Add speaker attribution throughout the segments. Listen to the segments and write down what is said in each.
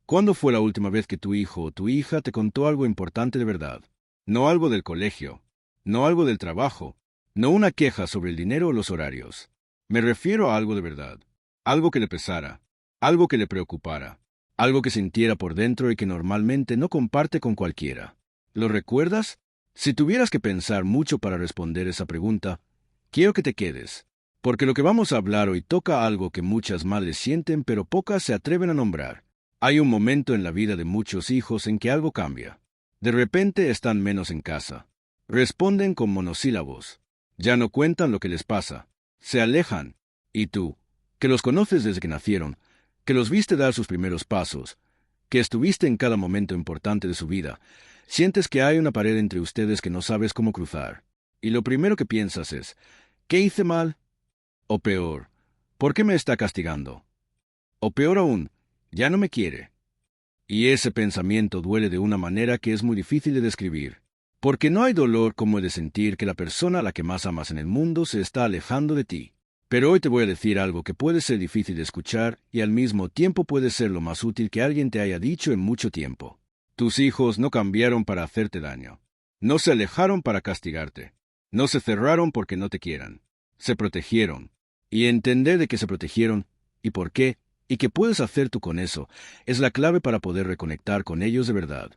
Speaker 1: ¿Cuándo fue la última vez que tu hijo o tu hija te contó algo importante de verdad? No algo del colegio, no algo del trabajo, no una queja sobre el dinero o los horarios. Me refiero a algo de verdad, algo que le pesara, algo que le preocupara, algo que sintiera por dentro y que normalmente no comparte con cualquiera. ¿Lo recuerdas? Si tuvieras que pensar mucho para responder esa pregunta, quiero que te quedes, porque lo que vamos a hablar hoy toca algo que muchas madres sienten pero pocas se atreven a nombrar. Hay un momento en la vida de muchos hijos en que algo cambia. De repente están menos en casa. Responden con monosílabos. Ya no cuentan lo que les pasa. Se alejan. Y tú, que los conoces desde que nacieron, que los viste dar sus primeros pasos, que estuviste en cada momento importante de su vida, sientes que hay una pared entre ustedes que no sabes cómo cruzar. Y lo primero que piensas es, ¿qué hice mal? O peor, ¿por qué me está castigando? O peor aún, ya no me quiere. Y ese pensamiento duele de una manera que es muy difícil de describir. Porque no hay dolor como el de sentir que la persona a la que más amas en el mundo se está alejando de ti. Pero hoy te voy a decir algo que puede ser difícil de escuchar y al mismo tiempo puede ser lo más útil que alguien te haya dicho en mucho tiempo. Tus hijos no cambiaron para hacerte daño. No se alejaron para castigarte. No se cerraron porque no te quieran. Se protegieron. Y entender de qué se protegieron y por qué y qué puedes hacer tú con eso es la clave para poder reconectar con ellos de verdad.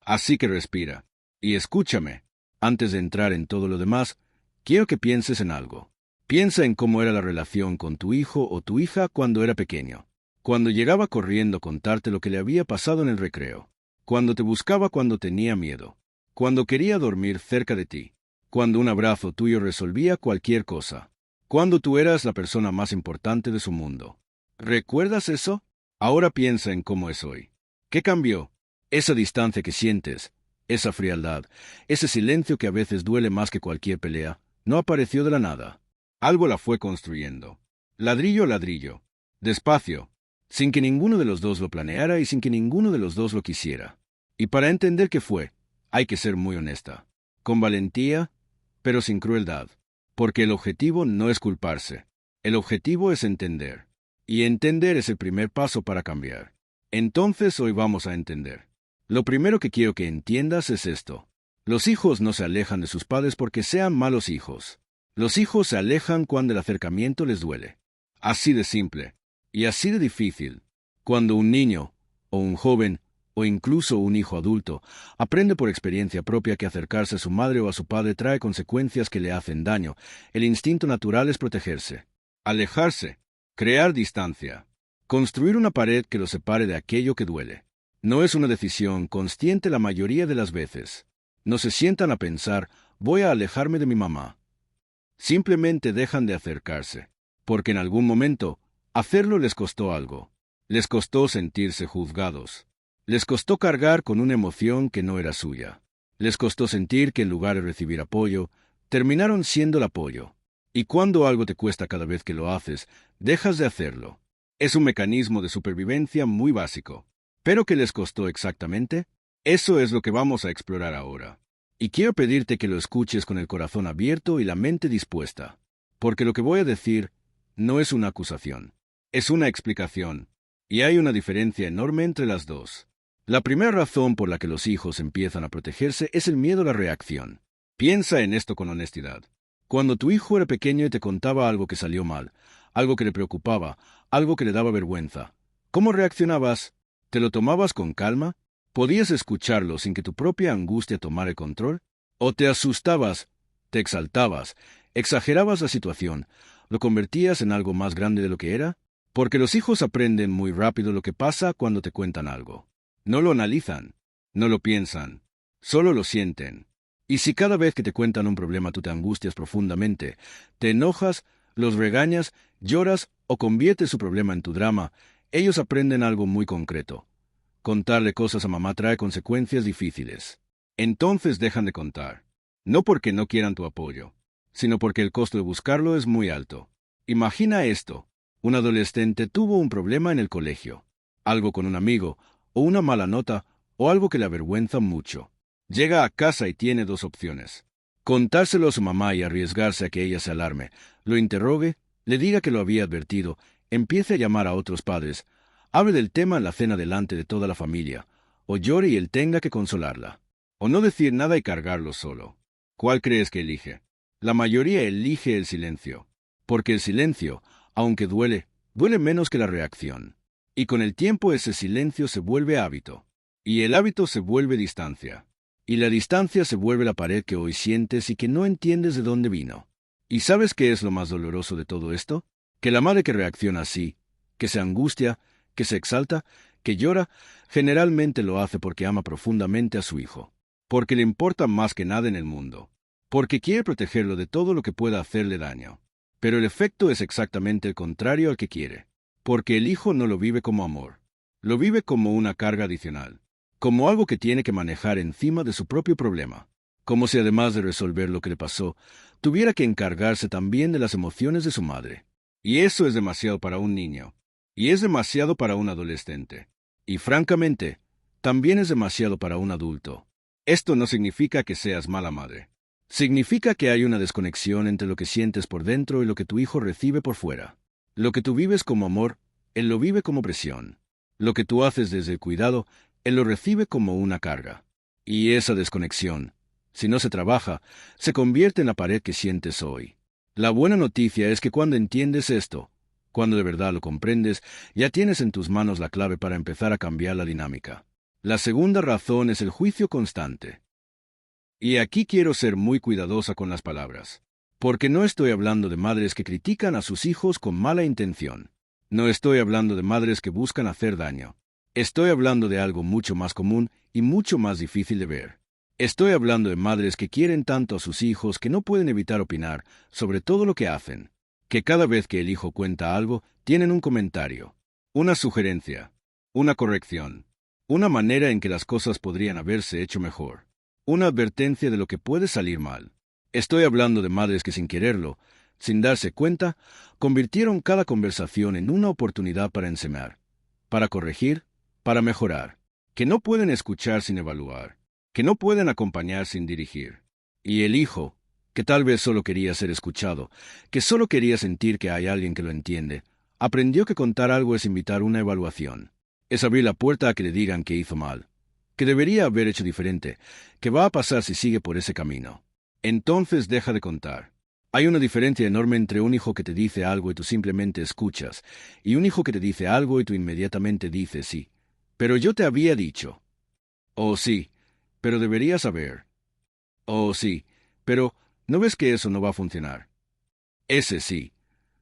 Speaker 1: Así que respira. Y escúchame. Antes de entrar en todo lo demás, quiero que pienses en algo. Piensa en cómo era la relación con tu hijo o tu hija cuando era pequeño. Cuando llegaba corriendo a contarte lo que le había pasado en el recreo. Cuando te buscaba cuando tenía miedo. Cuando quería dormir cerca de ti. Cuando un abrazo tuyo resolvía cualquier cosa. Cuando tú eras la persona más importante de su mundo. ¿Recuerdas eso? Ahora piensa en cómo es hoy. ¿Qué cambió? Esa distancia que sientes, esa frialdad, ese silencio que a veces duele más que cualquier pelea, no apareció de la nada. Algo la fue construyendo. Ladrillo a ladrillo. Despacio. Sin que ninguno de los dos lo planeara y sin que ninguno de los dos lo quisiera. Y para entender qué fue, hay que ser muy honesta. Con valentía, pero sin crueldad. Porque el objetivo no es culparse. El objetivo es entender. Y entender es el primer paso para cambiar. Entonces hoy vamos a entender. Lo primero que quiero que entiendas es esto. Los hijos no se alejan de sus padres porque sean malos hijos. Los hijos se alejan cuando el acercamiento les duele. Así de simple. Y así de difícil. Cuando un niño, o un joven, o incluso un hijo adulto, aprende por experiencia propia que acercarse a su madre o a su padre trae consecuencias que le hacen daño, el instinto natural es protegerse. Alejarse. Crear distancia. Construir una pared que los separe de aquello que duele. No es una decisión consciente la mayoría de las veces. No se sientan a pensar, voy a alejarme de mi mamá. Simplemente dejan de acercarse, porque en algún momento, hacerlo les costó algo. Les costó sentirse juzgados. Les costó cargar con una emoción que no era suya. Les costó sentir que en lugar de recibir apoyo, terminaron siendo el apoyo. Y cuando algo te cuesta cada vez que lo haces, dejas de hacerlo. Es un mecanismo de supervivencia muy básico. ¿Pero qué les costó exactamente? Eso es lo que vamos a explorar ahora. Y quiero pedirte que lo escuches con el corazón abierto y la mente dispuesta. Porque lo que voy a decir no es una acusación. Es una explicación. Y hay una diferencia enorme entre las dos. La primera razón por la que los hijos empiezan a protegerse es el miedo a la reacción. Piensa en esto con honestidad. Cuando tu hijo era pequeño y te contaba algo que salió mal, algo que le preocupaba, algo que le daba vergüenza, ¿cómo reaccionabas? ¿Te lo tomabas con calma? ¿Podías escucharlo sin que tu propia angustia tomara el control? ¿O te asustabas, te exaltabas, exagerabas la situación, lo convertías en algo más grande de lo que era? Porque los hijos aprenden muy rápido lo que pasa cuando te cuentan algo. No lo analizan, no lo piensan, solo lo sienten. Y si cada vez que te cuentan un problema tú te angustias profundamente, te enojas, los regañas, lloras o conviertes su problema en tu drama, ellos aprenden algo muy concreto. Contarle cosas a mamá trae consecuencias difíciles. Entonces dejan de contar. No porque no quieran tu apoyo, sino porque el costo de buscarlo es muy alto. Imagina esto. Un adolescente tuvo un problema en el colegio. Algo con un amigo, o una mala nota, o algo que le avergüenza mucho. Llega a casa y tiene dos opciones. Contárselo a su mamá y arriesgarse a que ella se alarme, lo interrogue, le diga que lo había advertido, empiece a llamar a otros padres, Hable del tema en la cena delante de toda la familia, o llore y él tenga que consolarla. O no decir nada y cargarlo solo. ¿Cuál crees que elige? La mayoría elige el silencio, porque el silencio, aunque duele, duele menos que la reacción. Y con el tiempo ese silencio se vuelve hábito, y el hábito se vuelve distancia, y la distancia se vuelve la pared que hoy sientes y que no entiendes de dónde vino. ¿Y sabes qué es lo más doloroso de todo esto? Que la madre que reacciona así, que se angustia, que se exalta, que llora, generalmente lo hace porque ama profundamente a su hijo, porque le importa más que nada en el mundo, porque quiere protegerlo de todo lo que pueda hacerle daño. Pero el efecto es exactamente el contrario al que quiere, porque el hijo no lo vive como amor, lo vive como una carga adicional, como algo que tiene que manejar encima de su propio problema, como si además de resolver lo que le pasó, tuviera que encargarse también de las emociones de su madre. Y eso es demasiado para un niño, y es demasiado para un adolescente, y francamente, también es demasiado para un adulto. Esto no significa que seas mala madre. Significa que hay una desconexión entre lo que sientes por dentro y lo que tu hijo recibe por fuera. Lo que tú vives como amor, él lo vive como presión. Lo que tú haces desde el cuidado, él lo recibe como una carga. Y esa desconexión, si no se trabaja, se convierte en la pared que sientes hoy. La buena noticia es que cuando entiendes esto, cuando de verdad lo comprendes, ya tienes en tus manos la clave para empezar a cambiar la dinámica. La segunda razón es el juicio constante. Y aquí quiero ser muy cuidadosa con las palabras, porque no estoy hablando de madres que critican a sus hijos con mala intención. No estoy hablando de madres que buscan hacer daño. Estoy hablando de algo mucho más común y mucho más difícil de ver. Estoy hablando de madres que quieren tanto a sus hijos que no pueden evitar opinar sobre todo lo que hacen, que cada vez que el hijo cuenta algo, tienen un comentario, una sugerencia, una corrección, una manera en que las cosas podrían haberse hecho mejor, una advertencia de lo que puede salir mal. Estoy hablando de madres que sin quererlo, sin darse cuenta, convirtieron cada conversación en una oportunidad para enseñar, para corregir, para mejorar, que no pueden escuchar sin evaluar, que no pueden acompañar sin dirigir. Y el hijo, que tal vez solo quería ser escuchado, que solo quería sentir que hay alguien que lo entiende, aprendió que contar algo es invitar una evaluación, es abrir la puerta a que le digan que hizo mal, que debería haber hecho diferente, que va a pasar si sigue por ese camino. Entonces deja de contar. Hay una diferencia enorme entre un hijo que te dice algo y tú simplemente escuchas, y un hijo que te dice algo y tú inmediatamente dices sí. Pero yo te había dicho. Oh sí, pero deberías saber. Oh sí, pero ¿no ves que eso no va a funcionar? Ese sí,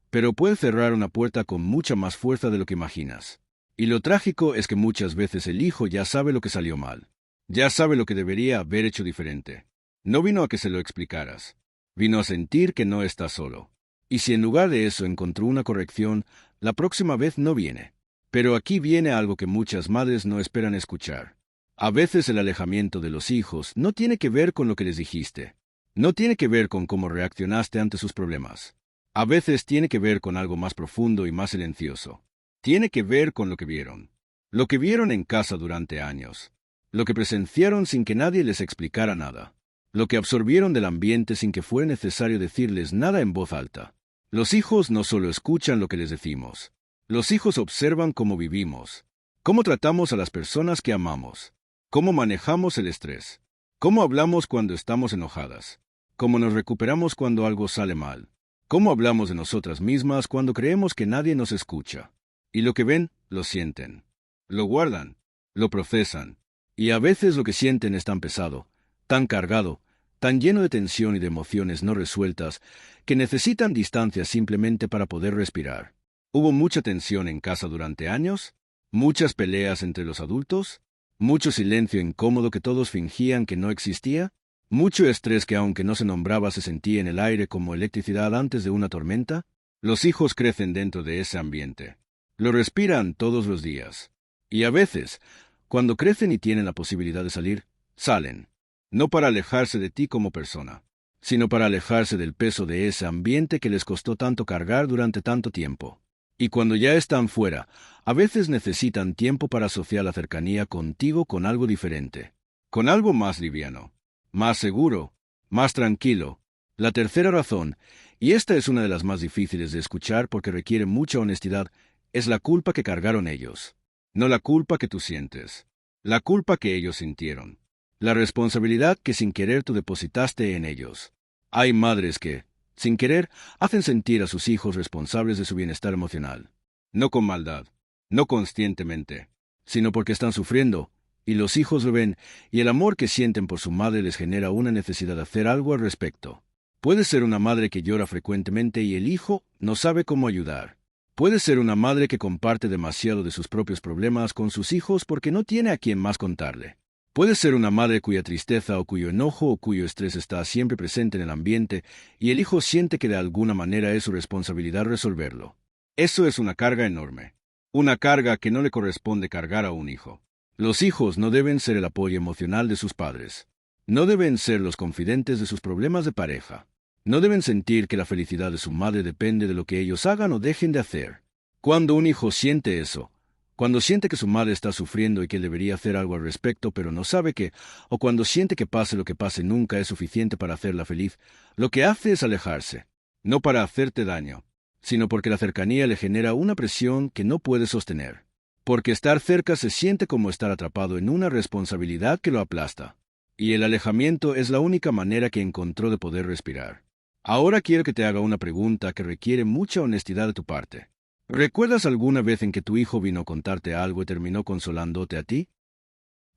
Speaker 1: pero puede cerrar una puerta con mucha más fuerza de lo que imaginas. Y lo trágico es que muchas veces el hijo ya sabe lo que salió mal. Ya sabe lo que debería haber hecho diferente. No vino a que se lo explicaras. Vino a sentir que no está solo. Y si en lugar de eso encontró una corrección, la próxima vez no viene. Pero aquí viene algo que muchas madres no esperan escuchar. A veces el alejamiento de los hijos no tiene que ver con lo que les dijiste. No tiene que ver con cómo reaccionaste ante sus problemas. A veces tiene que ver con algo más profundo y más silencioso. Tiene que ver con lo que vieron. Lo que vieron en casa durante años. Lo que presenciaron sin que nadie les explicara nada. Lo que absorbieron del ambiente sin que fuera necesario decirles nada en voz alta. Los hijos no solo escuchan lo que les decimos. Los hijos observan cómo vivimos, cómo tratamos a las personas que amamos, cómo manejamos el estrés, cómo hablamos cuando estamos enojadas, cómo nos recuperamos cuando algo sale mal, cómo hablamos de nosotras mismas cuando creemos que nadie nos escucha. Y lo que ven, lo sienten, lo guardan, lo procesan, y a veces lo que sienten es tan pesado, tan cargado, tan lleno de tensión y de emociones no resueltas, que necesitan distancia simplemente para poder respirar. ¿Hubo mucha tensión en casa durante años? ¿Muchas peleas entre los adultos? ¿Mucho silencio incómodo que todos fingían que no existía? ¿Mucho estrés que aunque no se nombraba se sentía en el aire como electricidad antes de una tormenta? Los hijos crecen dentro de ese ambiente. Lo respiran todos los días. Y a veces, cuando crecen y tienen la posibilidad de salir, salen. No para alejarse de ti como persona, sino para alejarse del peso de ese ambiente que les costó tanto cargar durante tanto tiempo. Y cuando ya están fuera, a veces necesitan tiempo para asociar la cercanía contigo con algo diferente, con algo más liviano, más seguro, más tranquilo. La tercera razón, y esta es una de las más difíciles de escuchar porque requiere mucha honestidad, es la culpa que cargaron ellos. no la culpa que tú sientes, la culpa que ellos sintieron, la responsabilidad que sin querer tú depositaste en ellos. Hay madres que, sin querer, hacen sentir a sus hijos responsables de su bienestar emocional, no con maldad, no conscientemente, sino porque están sufriendo, y los hijos lo ven, y el amor que sienten por su madre les genera una necesidad de hacer algo al respecto. Puede ser una madre que llora frecuentemente y el hijo no sabe cómo ayudar. Puede ser una madre que comparte demasiado de sus propios problemas con sus hijos porque no tiene a quien más contarle. Puede ser una madre cuya tristeza o cuyo enojo o cuyo estrés está siempre presente en el ambiente y el hijo siente que de alguna manera es su responsabilidad resolverlo. Eso es una carga enorme. Una carga que no le corresponde cargar a un hijo. Los hijos no deben ser el apoyo emocional de sus padres. No deben ser los confidentes de sus problemas de pareja. No deben sentir que la felicidad de su madre depende de lo que ellos hagan o dejen de hacer. Cuando un hijo siente eso, cuando siente que su madre está sufriendo y que debería hacer algo al respecto pero no sabe qué, o cuando siente que pase lo que pase nunca es suficiente para hacerla feliz, lo que hace es alejarse, no para hacerte daño, sino porque la cercanía le genera una presión que no puede sostener. Porque estar cerca se siente como estar atrapado en una responsabilidad que lo aplasta. Y el alejamiento es la única manera que encontró de poder respirar. Ahora quiero que te haga una pregunta que requiere mucha honestidad de tu parte. ¿Recuerdas alguna vez en que tu hijo vino a contarte algo y terminó consolándote a ti?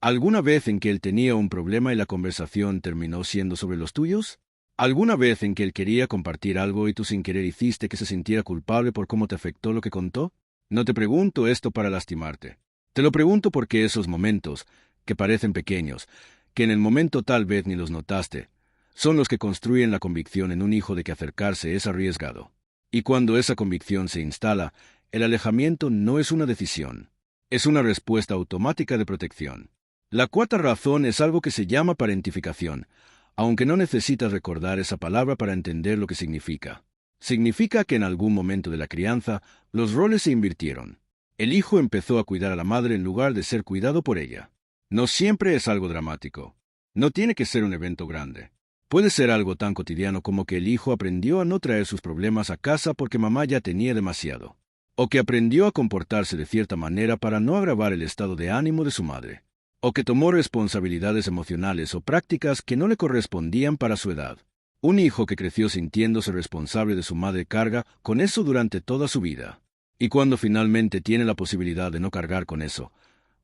Speaker 1: ¿Alguna vez en que él tenía un problema y la conversación terminó siendo sobre los tuyos? ¿Alguna vez en que él quería compartir algo y tú sin querer hiciste que se sintiera culpable por cómo te afectó lo que contó? No te pregunto esto para lastimarte. Te lo pregunto porque esos momentos, que parecen pequeños, que en el momento tal vez ni los notaste, son los que construyen la convicción en un hijo de que acercarse es arriesgado. Y cuando esa convicción se instala, el alejamiento no es una decisión, es una respuesta automática de protección. La cuarta razón es algo que se llama parentificación, aunque no necesitas recordar esa palabra para entender lo que significa. Significa que en algún momento de la crianza, los roles se invirtieron. El hijo empezó a cuidar a la madre en lugar de ser cuidado por ella. No siempre es algo dramático. No tiene que ser un evento grande. Puede ser algo tan cotidiano como que el hijo aprendió a no traer sus problemas a casa porque mamá ya tenía demasiado. O que aprendió a comportarse de cierta manera para no agravar el estado de ánimo de su madre. O que tomó responsabilidades emocionales o prácticas que no le correspondían para su edad. Un hijo que creció sintiéndose responsable de su madre carga con eso durante toda su vida. Y cuando finalmente tiene la posibilidad de no cargar con eso,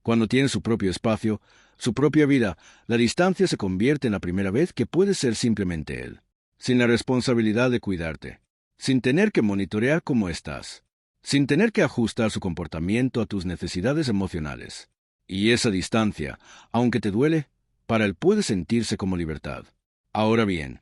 Speaker 1: cuando tiene su propio espacio, su propia vida, la distancia se convierte en la primera vez que puede ser simplemente él, sin la responsabilidad de cuidarte, sin tener que monitorear cómo estás, sin tener que ajustar su comportamiento a tus necesidades emocionales. Y esa distancia, aunque te duele, para él puede sentirse como libertad. Ahora bien,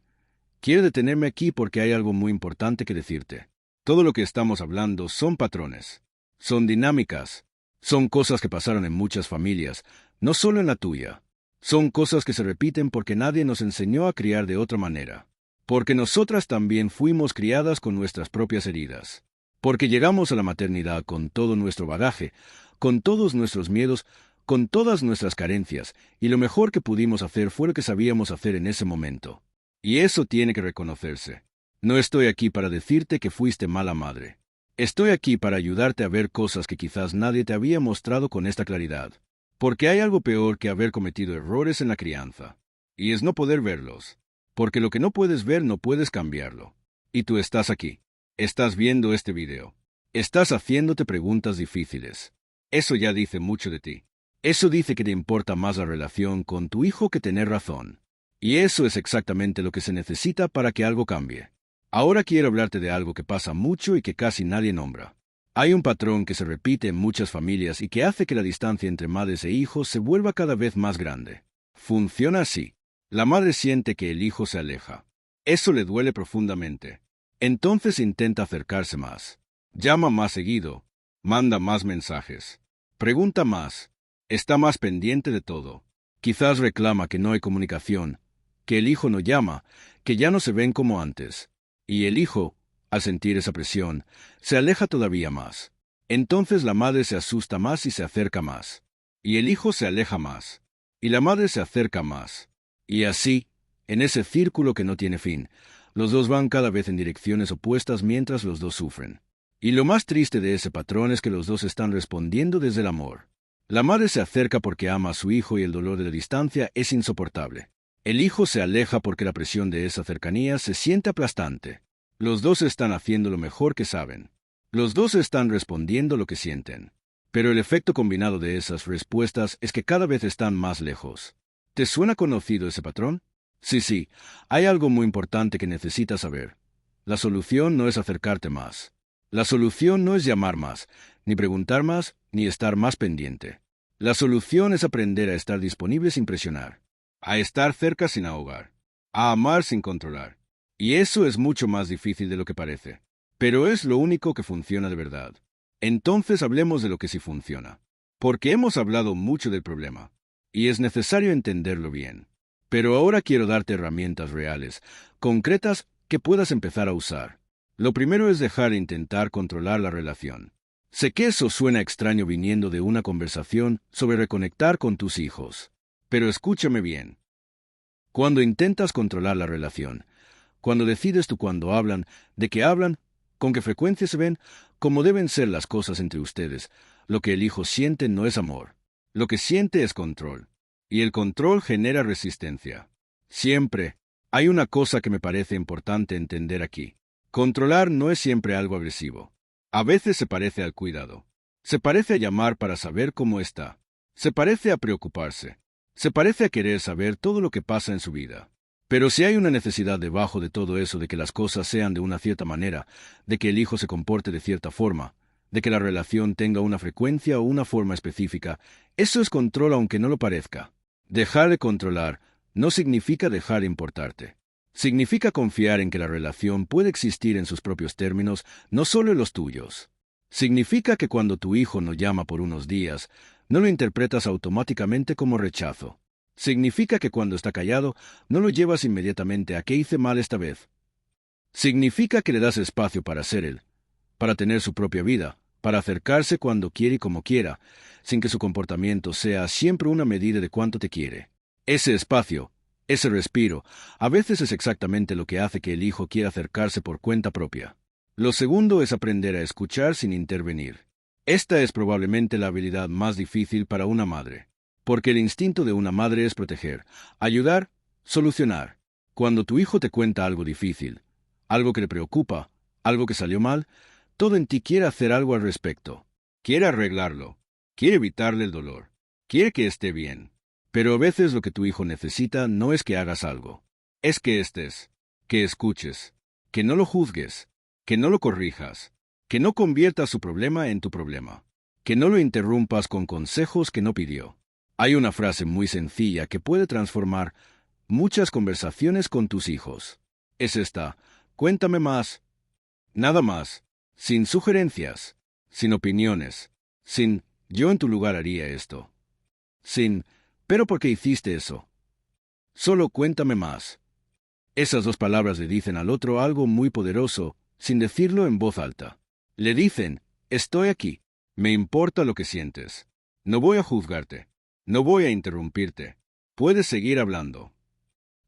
Speaker 1: quiero detenerme aquí porque hay algo muy importante que decirte. Todo lo que estamos hablando son patrones, son dinámicas, son cosas que pasaron en muchas familias, no solo en la tuya. Son cosas que se repiten porque nadie nos enseñó a criar de otra manera. Porque nosotras también fuimos criadas con nuestras propias heridas. Porque llegamos a la maternidad con todo nuestro bagaje, con todos nuestros miedos, con todas nuestras carencias, y lo mejor que pudimos hacer fue lo que sabíamos hacer en ese momento. Y eso tiene que reconocerse. No estoy aquí para decirte que fuiste mala madre. Estoy aquí para ayudarte a ver cosas que quizás nadie te había mostrado con esta claridad. Porque hay algo peor que haber cometido errores en la crianza. Y es no poder verlos. Porque lo que no puedes ver no puedes cambiarlo. Y tú estás aquí. Estás viendo este video. Estás haciéndote preguntas difíciles. Eso ya dice mucho de ti. Eso dice que te importa más la relación con tu hijo que tener razón. Y eso es exactamente lo que se necesita para que algo cambie. Ahora quiero hablarte de algo que pasa mucho y que casi nadie nombra. Hay un patrón que se repite en muchas familias y que hace que la distancia entre madres e hijos se vuelva cada vez más grande. Funciona así. La madre siente que el hijo se aleja. Eso le duele profundamente. Entonces intenta acercarse más. Llama más seguido. Manda más mensajes. Pregunta más. Está más pendiente de todo. Quizás reclama que no hay comunicación, que el hijo no llama, que ya no se ven como antes. Y el hijo, al sentir esa presión, se aleja todavía más. Entonces la madre se asusta más y se acerca más. Y el hijo se aleja más. Y la madre se acerca más. Y así, en ese círculo que no tiene fin, los dos van cada vez en direcciones opuestas mientras los dos sufren. Y lo más triste de ese patrón es que los dos están respondiendo desde el amor. La madre se acerca porque ama a su hijo y el dolor de la distancia es insoportable. El hijo se aleja porque la presión de esa cercanía se siente aplastante. Los dos están haciendo lo mejor que saben. Los dos están respondiendo lo que sienten. Pero el efecto combinado de esas respuestas es que cada vez están más lejos. ¿Te suena conocido ese patrón? Sí, hay algo muy importante que necesitas saber. La solución no es acercarte más. La solución no es llamar más, ni preguntar más, ni estar más pendiente. La solución es aprender a estar disponible sin presionar, a estar cerca sin ahogar, a amar sin controlar. Y eso es mucho más difícil de lo que parece. Pero es lo único que funciona de verdad. Entonces hablemos de lo que sí funciona. Porque hemos hablado mucho del problema, y es necesario entenderlo bien. Pero ahora quiero darte herramientas reales, concretas, que puedas empezar a usar. Lo primero es dejar de intentar controlar la relación. Sé que eso suena extraño viniendo de una conversación sobre reconectar con tus hijos. Pero escúchame bien. Cuando intentas controlar la relación, cuando decides tú cuándo hablan, de qué hablan, con qué frecuencia se ven, cómo deben ser las cosas entre ustedes, lo que el hijo siente no es amor. Lo que siente es control. Y el control genera resistencia. Siempre. Hay una cosa que me parece importante entender aquí. Controlar no es siempre algo agresivo. A veces se parece al cuidado. Se parece a llamar para saber cómo está. Se parece a preocuparse. Se parece a querer saber todo lo que pasa en su vida. Pero si hay una necesidad debajo de todo eso de que las cosas sean de una cierta manera, de que el hijo se comporte de cierta forma, de que la relación tenga una frecuencia o una forma específica, eso es control aunque no lo parezca. Dejar de controlar no significa dejar de importarte. Significa confiar en que la relación puede existir en sus propios términos, no solo en los tuyos. Significa que cuando tu hijo no llama por unos días, no lo interpretas automáticamente como rechazo. Significa que cuando está callado, no lo llevas inmediatamente a qué hice mal esta vez. Significa que le das espacio para ser él, para tener su propia vida, para acercarse cuando quiere y como quiera, sin que su comportamiento sea siempre una medida de cuánto te quiere. Ese espacio, ese respiro, a veces es exactamente lo que hace que el hijo quiera acercarse por cuenta propia. Lo segundo es aprender a escuchar sin intervenir. Esta es probablemente la habilidad más difícil para una madre, porque el instinto de una madre es proteger, ayudar, solucionar. Cuando tu hijo te cuenta algo difícil, algo que le preocupa, algo que salió mal, todo en ti quiere hacer algo al respecto. Quiere arreglarlo, quiere evitarle el dolor, quiere que esté bien. Pero a veces lo que tu hijo necesita no es que hagas algo, es que estés, que escuches, que no lo juzgues, que no lo corrijas, que no conviertas su problema en tu problema, que no lo interrumpas con consejos que no pidió. Hay una frase muy sencilla que puede transformar muchas conversaciones con tus hijos. Es esta: cuéntame más. Nada más. Sin sugerencias, sin opiniones, sin yo en tu lugar haría esto. Sin pero ¿por qué hiciste eso? Solo cuéntame más. Esas dos palabras le dicen al otro algo muy poderoso, sin decirlo en voz alta. Le dicen: estoy aquí. Me importa lo que sientes. No voy a juzgarte. No voy a interrumpirte. Puedes seguir hablando.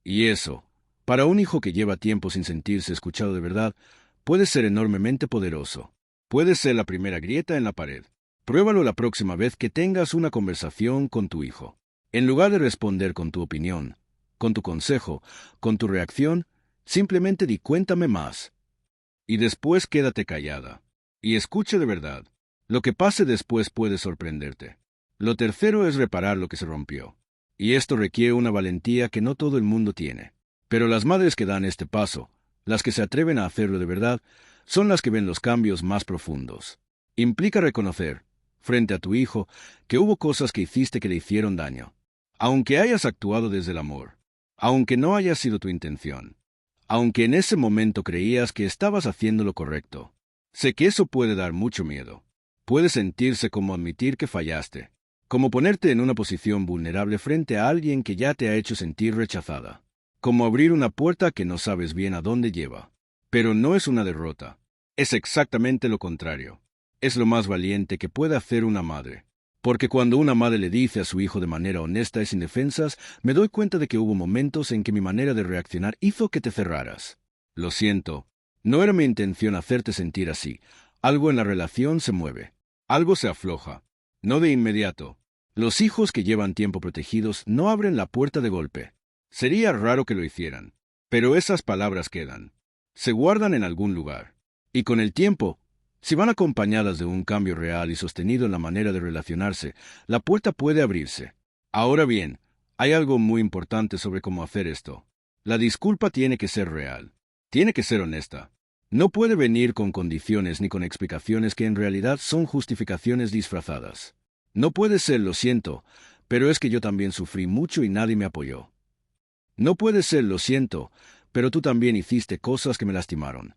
Speaker 1: Y eso, para un hijo que lleva tiempo sin sentirse escuchado de verdad, puede ser enormemente poderoso. Puede ser la primera grieta en la pared. Pruébalo la próxima vez que tengas una conversación con tu hijo. En lugar de responder con tu opinión, con tu consejo, con tu reacción, simplemente di cuéntame más. Y después quédate callada. Y escucha de verdad. Lo que pase después puede sorprenderte. Lo tercero es reparar lo que se rompió. Y esto requiere una valentía que no todo el mundo tiene. Pero las madres que dan este paso, las que se atreven a hacerlo de verdad, son las que ven los cambios más profundos. Implica reconocer, frente a tu hijo, que hubo cosas que hiciste que le hicieron daño. Aunque hayas actuado desde el amor, aunque no haya sido tu intención, aunque en ese momento creías que estabas haciendo lo correcto. Sé que eso puede dar mucho miedo. Puede sentirse como admitir que fallaste, como ponerte en una posición vulnerable frente a alguien que ya te ha hecho sentir rechazada, como abrir una puerta que no sabes bien a dónde lleva. Pero no es una derrota. Es exactamente lo contrario. Es lo más valiente que puede hacer una madre. Porque cuando una madre le dice a su hijo de manera honesta y sin defensas, me doy cuenta de que hubo momentos en que mi manera de reaccionar hizo que te cerraras. Lo siento. No era mi intención hacerte sentir así. Algo en la relación se mueve. Algo se afloja. No de inmediato. Los hijos que llevan tiempo protegidos no abren la puerta de golpe. Sería raro que lo hicieran, pero esas palabras quedan. Se guardan en algún lugar. Y con el tiempo, si van acompañadas de un cambio real y sostenido en la manera de relacionarse, la puerta puede abrirse. Ahora bien, hay algo muy importante sobre cómo hacer esto. La disculpa tiene que ser real. Tiene que ser honesta. No puede venir con condiciones ni con explicaciones que en realidad son justificaciones disfrazadas. No puede ser lo siento, pero es que yo también sufrí mucho y nadie me apoyó. No puede ser lo siento, pero tú también hiciste cosas que me lastimaron.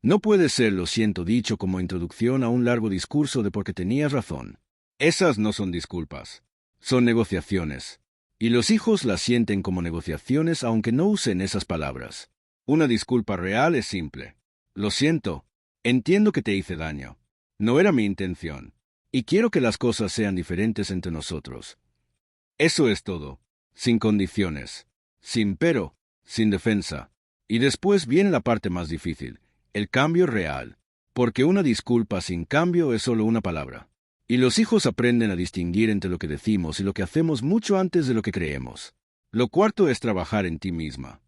Speaker 1: No puede ser lo siento dicho como introducción a un largo discurso de porque tenías razón. Esas no son disculpas. Son negociaciones. Y los hijos las sienten como negociaciones aunque no usen esas palabras. Una disculpa real es simple. Lo siento. Entiendo que te hice daño. No era mi intención. Y quiero que las cosas sean diferentes entre nosotros. Eso es todo. Sin condiciones. Sin pero. Sin defensa. Y después viene la parte más difícil. El cambio real. Porque una disculpa sin cambio es solo una palabra. Y los hijos aprenden a distinguir entre lo que decimos y lo que hacemos mucho antes de lo que creemos. Lo cuarto es trabajar en ti misma.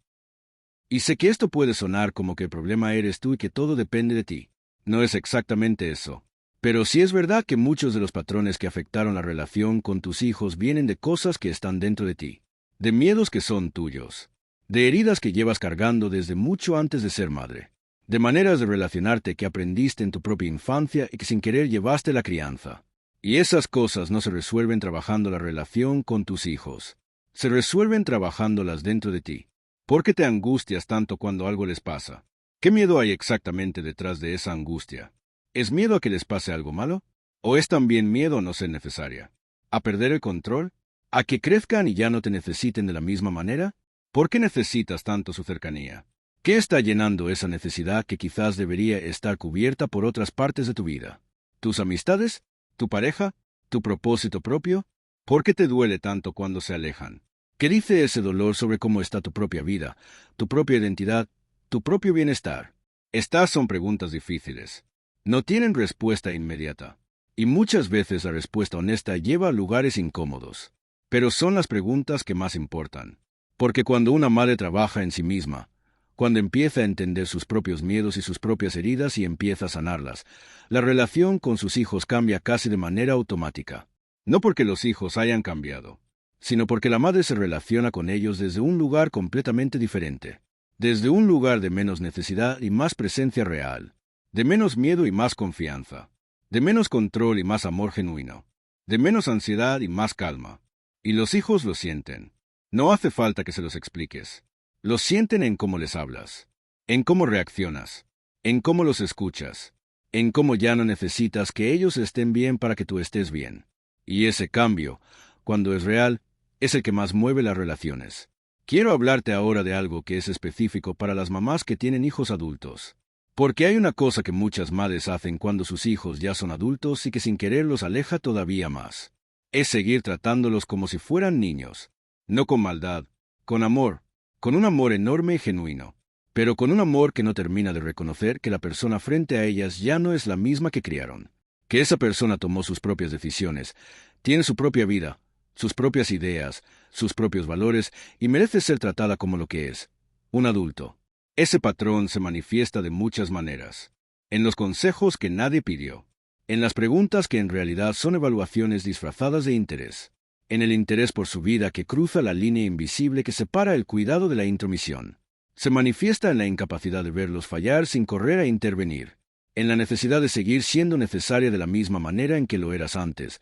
Speaker 1: Y sé que esto puede sonar como que el problema eres tú y que todo depende de ti. No es exactamente eso. Pero sí es verdad que muchos de los patrones que afectaron la relación con tus hijos vienen de cosas que están dentro de ti. De miedos que son tuyos. De heridas que llevas cargando desde mucho antes de ser madre. De maneras de relacionarte que aprendiste en tu propia infancia y que sin querer llevaste la crianza. Y esas cosas no se resuelven trabajando la relación con tus hijos. Se resuelven trabajándolas dentro de ti. ¿Por qué te angustias tanto cuando algo les pasa? ¿Qué miedo hay exactamente detrás de esa angustia? ¿Es miedo a que les pase algo malo? ¿O es también miedo a no ser necesaria? ¿A perder el control? ¿A que crezcan y ya no te necesiten de la misma manera? ¿Por qué necesitas tanto su cercanía? ¿Qué está llenando esa necesidad que quizás debería estar cubierta por otras partes de tu vida? ¿Tus amistades? ¿Tu pareja? ¿Tu propósito propio? ¿Por qué te duele tanto cuando se alejan? ¿Qué dice ese dolor sobre cómo está tu propia vida, tu propia identidad, tu propio bienestar? Estas son preguntas difíciles. No tienen respuesta inmediata. Y muchas veces la respuesta honesta lleva a lugares incómodos. Pero son las preguntas que más importan. Porque cuando una madre trabaja en sí misma, cuando empieza a entender sus propios miedos y sus propias heridas y empieza a sanarlas, la relación con sus hijos cambia casi de manera automática. No porque los hijos hayan cambiado, sino porque la madre se relaciona con ellos desde un lugar completamente diferente, desde un lugar de menos necesidad y más presencia real, de menos miedo y más confianza, de menos control y más amor genuino, de menos ansiedad y más calma. Y los hijos lo sienten. No hace falta que se los expliques. Lo sienten en cómo les hablas, en cómo reaccionas, en cómo los escuchas, en cómo ya no necesitas que ellos estén bien para que tú estés bien. Y ese cambio, cuando es real, es el que más mueve las relaciones. Quiero hablarte ahora de algo que es específico para las mamás que tienen hijos adultos. Porque hay una cosa que muchas madres hacen cuando sus hijos ya son adultos y que sin querer los aleja todavía más. Es seguir tratándolos como si fueran niños. No con maldad, con amor, con un amor enorme y genuino, pero con un amor que no termina de reconocer que la persona frente a ellas ya no es la misma que criaron, que esa persona tomó sus propias decisiones, tiene su propia vida, sus propias ideas, sus propios valores y merece ser tratada como lo que es, un adulto. Ese patrón se manifiesta de muchas maneras, en los consejos que nadie pidió, en las preguntas que en realidad son evaluaciones disfrazadas de interés, en el interés por su vida que cruza la línea invisible que separa el cuidado de la intromisión. Se manifiesta en la incapacidad de verlos fallar sin correr a intervenir, en la necesidad de seguir siendo necesaria de la misma manera en que lo eras antes,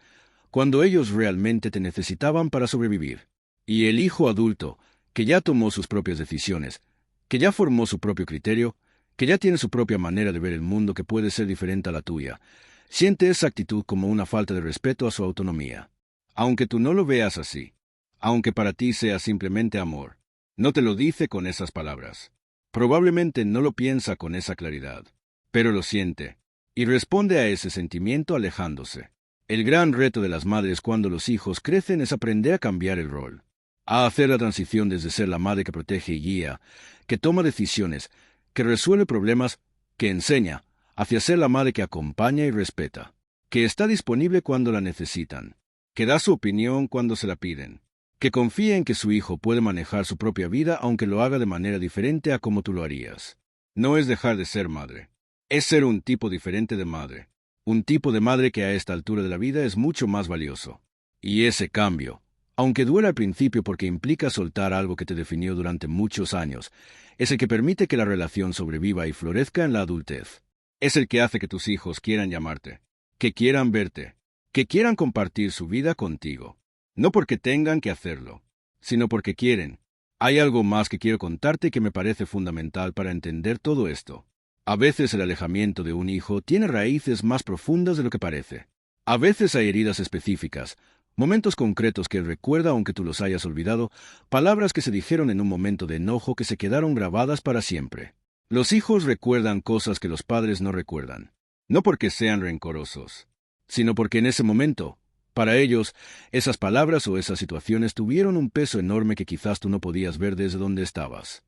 Speaker 1: cuando ellos realmente te necesitaban para sobrevivir. Y el hijo adulto, que ya tomó sus propias decisiones, que ya formó su propio criterio, que ya tiene su propia manera de ver el mundo que puede ser diferente a la tuya, siente esa actitud como una falta de respeto a su autonomía. Aunque tú no lo veas así, aunque para ti sea simplemente amor, no te lo dice con esas palabras. Probablemente no lo piensa con esa claridad, pero lo siente, y responde a ese sentimiento alejándose. El gran reto de las madres cuando los hijos crecen es aprender a cambiar el rol, a hacer la transición desde ser la madre que protege y guía, que toma decisiones, que resuelve problemas, que enseña, hacia ser la madre que acompaña y respeta, que está disponible cuando la necesitan. que da su opinión cuando se la piden, que confía en que su hijo puede manejar su propia vida aunque lo haga de manera diferente a como tú lo harías. No es dejar de ser madre. Es ser un tipo diferente de madre. Un tipo de madre que a esta altura de la vida es mucho más valioso. Y ese cambio, aunque duela al principio porque implica soltar algo que te definió durante muchos años, es el que permite que la relación sobreviva y florezca en la adultez. Es el que hace que tus hijos quieran llamarte, que quieran verte, que quieran compartir su vida contigo. No porque tengan que hacerlo, sino porque quieren. Hay algo más que quiero contarte que me parece fundamental para entender todo esto. A veces el alejamiento de un hijo tiene raíces más profundas de lo que parece. A veces hay heridas específicas, momentos concretos que él recuerda aunque tú los hayas olvidado, palabras que se dijeron en un momento de enojo que se quedaron grabadas para siempre. Los hijos recuerdan cosas que los padres no recuerdan, no porque sean rencorosos, sino porque en ese momento, para ellos, esas palabras o esas situaciones tuvieron un peso enorme que quizás tú no podías ver desde donde estabas.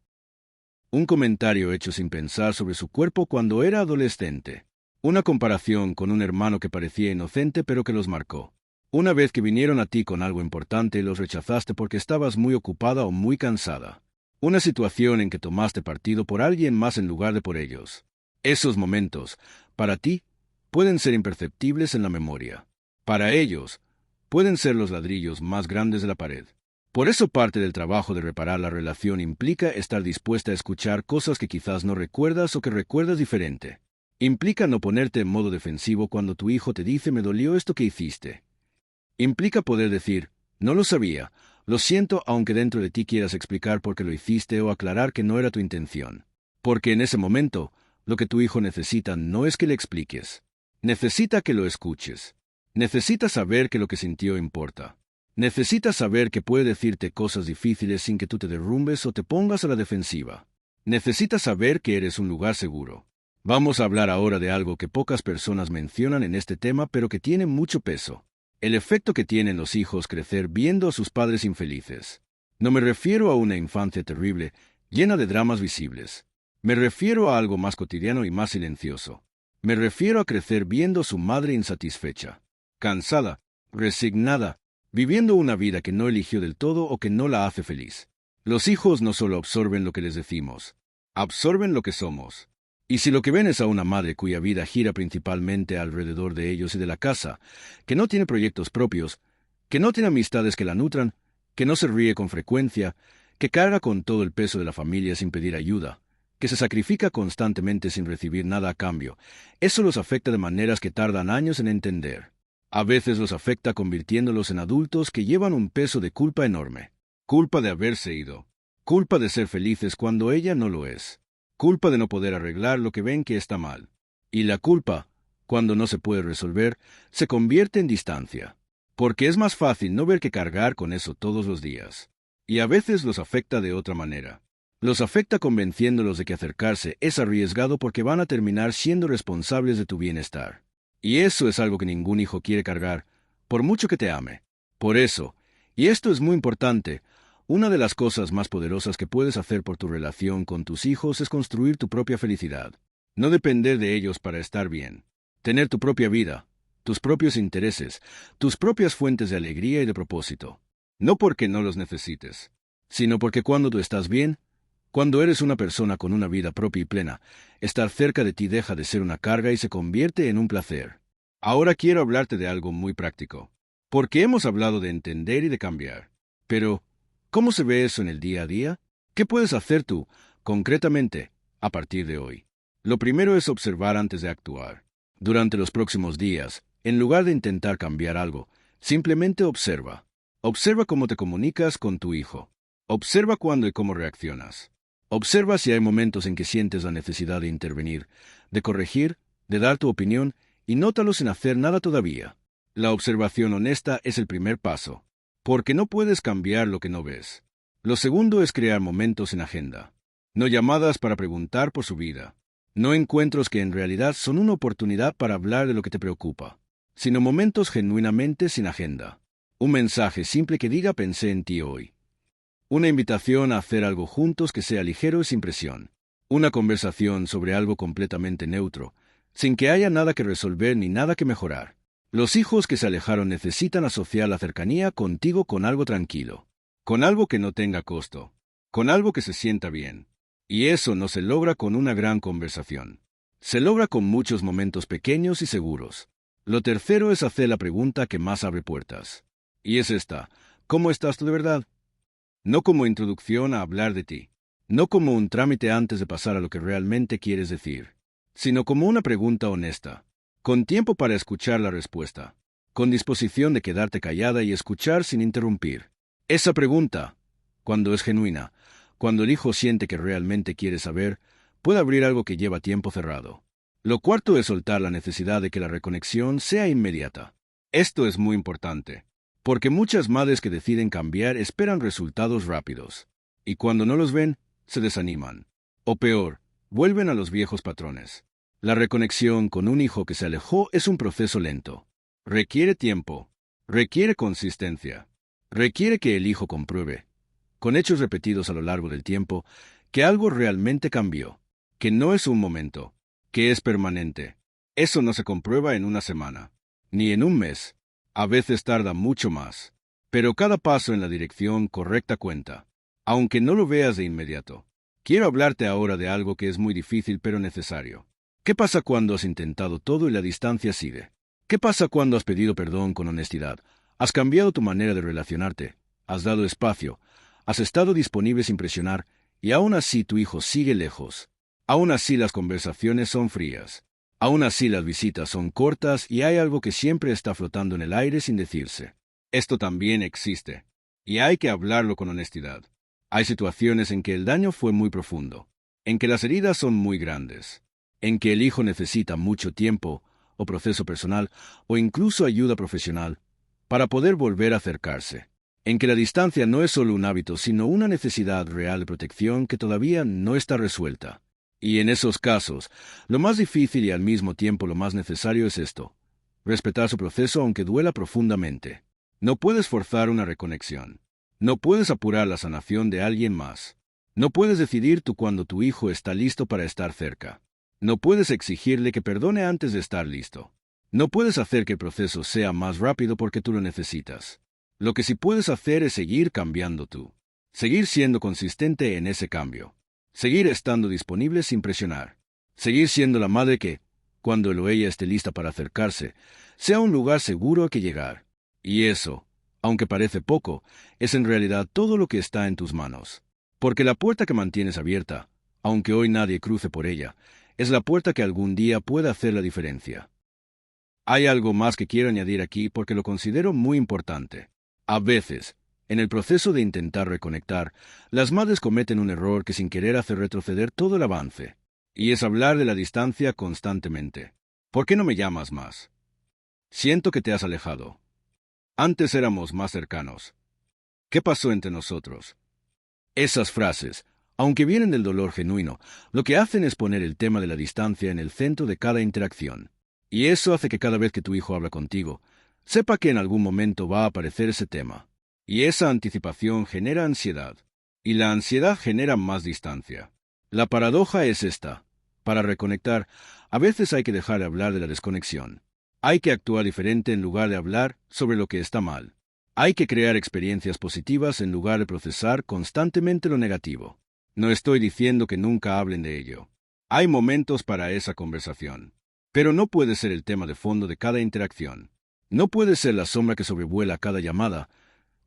Speaker 1: Un comentario hecho sin pensar sobre su cuerpo cuando era adolescente. Una comparación con un hermano que parecía inocente pero que los marcó. Una vez que vinieron a ti con algo importante, los rechazaste porque estabas muy ocupada o muy cansada. Una situación en que tomaste partido por alguien más en lugar de por ellos. Esos momentos, para ti, pueden ser imperceptibles en la memoria. Para ellos, pueden ser los ladrillos más grandes de la pared. Por eso parte del trabajo de reparar la relación implica estar dispuesta a escuchar cosas que quizás no recuerdas o que recuerdas diferente. Implica no ponerte en modo defensivo cuando tu hijo te dice me dolió esto que hiciste. Implica poder decir, no lo sabía, lo siento aunque dentro de ti quieras explicar por qué lo hiciste o aclarar que no era tu intención. Porque en ese momento, lo que tu hijo necesita no es que le expliques. Necesita que lo escuches. Necesita saber que lo que sintió importa. Necesita saber que puede decirte cosas difíciles sin que tú te derrumbes o te pongas a la defensiva. Necesita saber que eres un lugar seguro. Vamos a hablar ahora de algo que pocas personas mencionan en este tema pero que tiene mucho peso. El efecto que tienen los hijos crecer viendo a sus padres infelices. No me refiero a una infancia terrible, llena de dramas visibles. Me refiero a algo más cotidiano y más silencioso. Me refiero a crecer viendo a su madre insatisfecha, cansada, resignada, viviendo una vida que no eligió del todo o que no la hace feliz. Los hijos no solo absorben lo que les decimos, absorben lo que somos. Y si lo que ven es a una madre cuya vida gira principalmente alrededor de ellos y de la casa, que no tiene proyectos propios, que no tiene amistades que la nutran, que no se ríe con frecuencia, que carga con todo el peso de la familia sin pedir ayuda, que se sacrifica constantemente sin recibir nada a cambio, eso los afecta de maneras que tardan años en entender. A veces los afecta convirtiéndolos en adultos que llevan un peso de culpa enorme. Culpa de haberse ido. Culpa de ser felices cuando ella no lo es. Culpa de no poder arreglar lo que ven que está mal. Y la culpa, cuando no se puede resolver, se convierte en distancia. Porque es más fácil no ver que cargar con eso todos los días. Y a veces los afecta de otra manera. Los afecta convenciéndolos de que acercarse es arriesgado porque van a terminar siendo responsables de tu bienestar. Y eso es algo que ningún hijo quiere cargar, por mucho que te ame. Por eso, y esto es muy importante, una de las cosas más poderosas que puedes hacer por tu relación con tus hijos es construir tu propia felicidad. No depender de ellos para estar bien. Tener tu propia vida, tus propios intereses, tus propias fuentes de alegría y de propósito. No porque no los necesites, sino porque cuando tú estás bien, cuando eres una persona con una vida propia y plena, estar cerca de ti deja de ser una carga y se convierte en un placer. Ahora quiero hablarte de algo muy práctico. Porque hemos hablado de entender y de cambiar. Pero, ¿cómo se ve eso en el día a día? ¿Qué puedes hacer tú, concretamente, a partir de hoy? Lo primero es observar antes de actuar. Durante los próximos días, en lugar de intentar cambiar algo, simplemente observa. Observa cómo te comunicas con tu hijo. Observa cuándo y cómo reaccionas. Observa si hay momentos en que sientes la necesidad de intervenir, de corregir, de dar tu opinión, y nótalo sin hacer nada todavía. La observación honesta es el primer paso, porque no puedes cambiar lo que no ves. Lo segundo es crear momentos en agenda. No llamadas para preguntar por su vida. No encuentros que en realidad son una oportunidad para hablar de lo que te preocupa, sino momentos genuinamente sin agenda. Un mensaje simple que diga pensé en ti hoy. Una invitación a hacer algo juntos que sea ligero y sin presión. Una conversación sobre algo completamente neutro, sin que haya nada que resolver ni nada que mejorar. Los hijos que se alejaron necesitan asociar la cercanía contigo con algo tranquilo, con algo que no tenga costo, con algo que se sienta bien. Y eso no se logra con una gran conversación. Se logra con muchos momentos pequeños y seguros. Lo tercero es hacer la pregunta que más abre puertas. Y es esta: ¿cómo estás tú de verdad? No como introducción a hablar de ti, no como un trámite antes de pasar a lo que realmente quieres decir, sino como una pregunta honesta, con tiempo para escuchar la respuesta, con disposición de quedarte callada y escuchar sin interrumpir. Esa pregunta, cuando es genuina, cuando el hijo siente que realmente quiere saber, puede abrir algo que lleva tiempo cerrado. Lo cuarto es soltar la necesidad de que la reconexión sea inmediata. Esto es muy importante, porque muchas madres que deciden cambiar esperan resultados rápidos, y cuando no los ven, se desaniman. O peor, vuelven a los viejos patrones. La reconexión con un hijo que se alejó es un proceso lento. Requiere tiempo, requiere consistencia, requiere que el hijo compruebe, con hechos repetidos a lo largo del tiempo, que algo realmente cambió, que no es un momento, que es permanente. Eso no se comprueba en una semana, ni en un mes. A veces tarda mucho más, pero cada paso en la dirección correcta cuenta, aunque no lo veas de inmediato. Quiero hablarte ahora de algo que es muy difícil pero necesario. ¿Qué pasa cuando has intentado todo y la distancia sigue? ¿Qué pasa cuando has pedido perdón con honestidad? Has cambiado tu manera de relacionarte, has dado espacio, has estado disponible sin presionar, y aún así tu hijo sigue lejos. Aún así las conversaciones son frías. Aún así las visitas son cortas y hay algo que siempre está flotando en el aire sin decirse. Esto también existe, y hay que hablarlo con honestidad. Hay situaciones en que el daño fue muy profundo, en que las heridas son muy grandes, en que el hijo necesita mucho tiempo, o proceso personal, o incluso ayuda profesional, para poder volver a acercarse, en que la distancia no es solo un hábito, sino una necesidad real de protección que todavía no está resuelta. Y en esos casos, lo más difícil y al mismo tiempo lo más necesario es esto: respetar su proceso aunque duela profundamente. No puedes forzar una reconexión. No puedes apurar la sanación de alguien más. No puedes decidir tú cuándo tu hijo está listo para estar cerca. No puedes exigirle que perdone antes de estar listo. No puedes hacer que el proceso sea más rápido porque tú lo necesitas. Lo que sí puedes hacer es seguir cambiando tú. Seguir siendo consistente en ese cambio. Seguir estando disponible sin presionar. Seguir siendo la madre que, cuando él o ella esté lista para acercarse, sea un lugar seguro a que llegar. Y eso, aunque parece poco, es en realidad todo lo que está en tus manos. Porque la puerta que mantienes abierta, aunque hoy nadie cruce por ella, es la puerta que algún día puede hacer la diferencia. Hay algo más que quiero añadir aquí porque lo considero muy importante. A veces, en el proceso de intentar reconectar, las madres cometen un error que sin querer hace retroceder todo el avance, y es hablar de la distancia constantemente. ¿Por qué no me llamas más? Siento que te has alejado. Antes éramos más cercanos. ¿Qué pasó entre nosotros? Esas frases, aunque vienen del dolor genuino, lo que hacen es poner el tema de la distancia en el centro de cada interacción. Y eso hace que cada vez que tu hijo habla contigo, sepa que en algún momento va a aparecer ese tema. Y esa anticipación genera ansiedad. Y la ansiedad genera más distancia. La paradoja es esta: para reconectar, a veces hay que dejar de hablar de la desconexión. Hay que actuar diferente en lugar de hablar sobre lo que está mal. Hay que crear experiencias positivas en lugar de procesar constantemente lo negativo. No estoy diciendo que nunca hablen de ello. Hay momentos para esa conversación. Pero no puede ser el tema de fondo de cada interacción. No puede ser la sombra que sobrevuela cada llamada,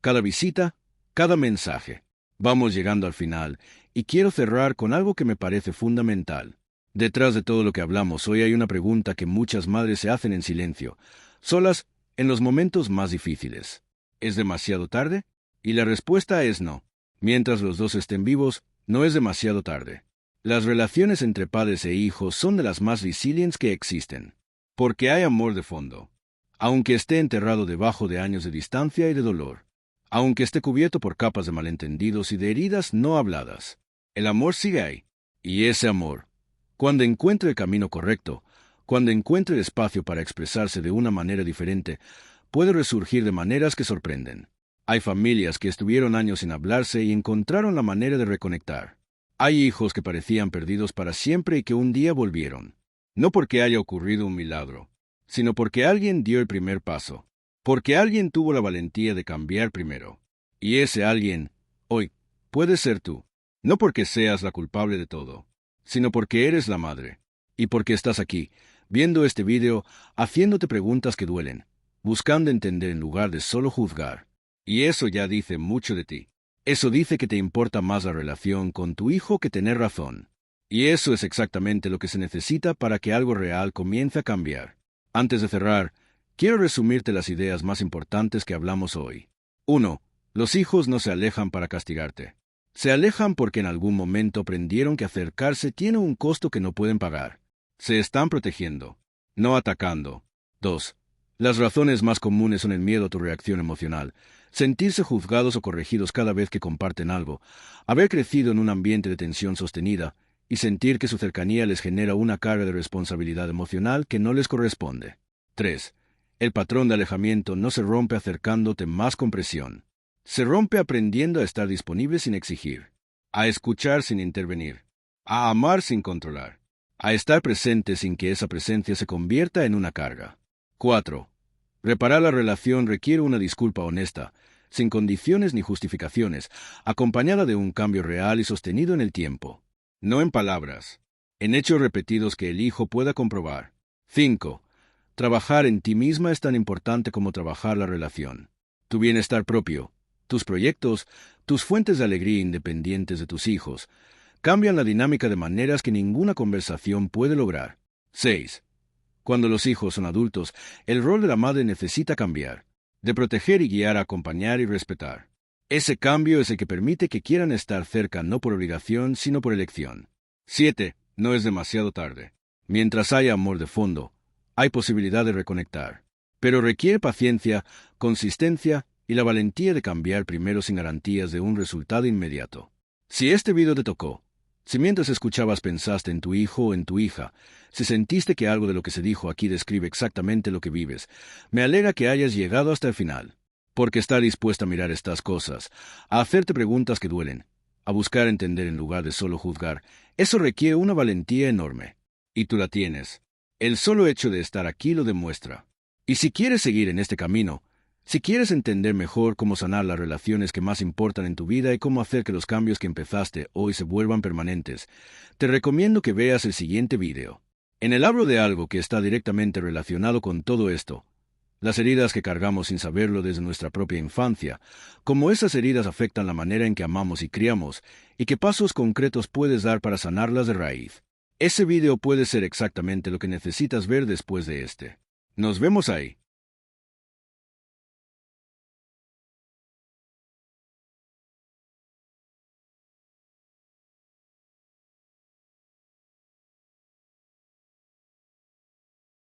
Speaker 1: cada visita, cada mensaje. Vamos llegando al final, y quiero cerrar con algo que me parece fundamental. Detrás de todo lo que hablamos hoy hay una pregunta que muchas madres se hacen en silencio, solas, en los momentos más difíciles. ¿Es demasiado tarde? Y la respuesta es no. Mientras los dos estén vivos, no es demasiado tarde. Las relaciones entre padres e hijos son de las más resilientes que existen, porque hay amor de fondo. Aunque esté enterrado debajo de años de distancia y de dolor, aunque esté cubierto por capas de malentendidos y de heridas no habladas, el amor sigue ahí. Y ese amor, cuando encuentre el camino correcto, cuando encuentre el espacio para expresarse de una manera diferente, puede resurgir de maneras que sorprenden. Hay familias que estuvieron años sin hablarse y encontraron la manera de reconectar. Hay hijos que parecían perdidos para siempre y que un día volvieron. No porque haya ocurrido un milagro, sino porque alguien dio el primer paso, porque alguien tuvo la valentía de cambiar primero. Y ese alguien, hoy, puede ser tú, no porque seas la culpable de todo, sino porque eres la madre, y porque estás aquí, viendo este video, haciéndote preguntas que duelen, buscando entender en lugar de solo juzgar. Y eso ya dice mucho de ti. Eso dice que te importa más la relación con tu hijo que tener razón. Y eso es exactamente lo que se necesita para que algo real comience a cambiar. Antes de cerrar, quiero resumirte las ideas más importantes que hablamos hoy. 1. Los hijos no se alejan para castigarte. Se alejan porque en algún momento aprendieron que acercarse tiene un costo que no pueden pagar. Se están protegiendo, no atacando. 2. Las razones más comunes son el miedo a tu reacción emocional, sentirse juzgados o corregidos cada vez que comparten algo, haber crecido en un ambiente de tensión sostenida y sentir que su cercanía les genera una carga de responsabilidad emocional que no les corresponde. 3. El patrón de alejamiento no se rompe acercándote más con presión. Se rompe aprendiendo a estar disponible sin exigir, a escuchar sin intervenir, a amar sin controlar, a estar presente sin que esa presencia se convierta en una carga. 4. Reparar la relación requiere una disculpa honesta, sin condiciones ni justificaciones, acompañada de un cambio real y sostenido en el tiempo. No en palabras, en hechos repetidos que el hijo pueda comprobar. 5. Trabajar en ti misma es tan importante como trabajar la relación. Tu bienestar propio, tus proyectos, tus fuentes de alegría independientes de tus hijos, cambian la dinámica de maneras que ninguna conversación puede lograr. 6. Cuando los hijos son adultos, el rol de la madre necesita cambiar, de proteger y guiar a acompañar y respetar. Ese cambio es el que permite que quieran estar cerca no por obligación, sino por elección. 7. No es demasiado tarde. Mientras haya amor de fondo, hay posibilidad de reconectar. Pero requiere paciencia, consistencia y la valentía de cambiar primero sin garantías de un resultado inmediato. Si este video te tocó, si mientras escuchabas pensaste en tu hijo o en tu hija, si sentiste que algo de lo que se dijo aquí describe exactamente lo que vives, me alegra que hayas llegado hasta el final, porque está dispuesta a mirar estas cosas, a hacerte preguntas que duelen, a buscar entender en lugar de solo juzgar. Eso requiere una valentía enorme. Y tú la tienes. El solo hecho de estar aquí lo demuestra. Y si quieres seguir en este camino, si quieres entender mejor cómo sanar las relaciones que más importan en tu vida y cómo hacer que los cambios que empezaste hoy se vuelvan permanentes, te recomiendo que veas el siguiente video. En él hablo de algo que está directamente relacionado con todo esto, las heridas que cargamos sin saberlo desde nuestra propia infancia, cómo esas heridas afectan la manera en que amamos y criamos, y qué pasos concretos puedes dar para sanarlas de raíz. Ese video puede ser exactamente lo que necesitas ver después de este. Nos vemos ahí.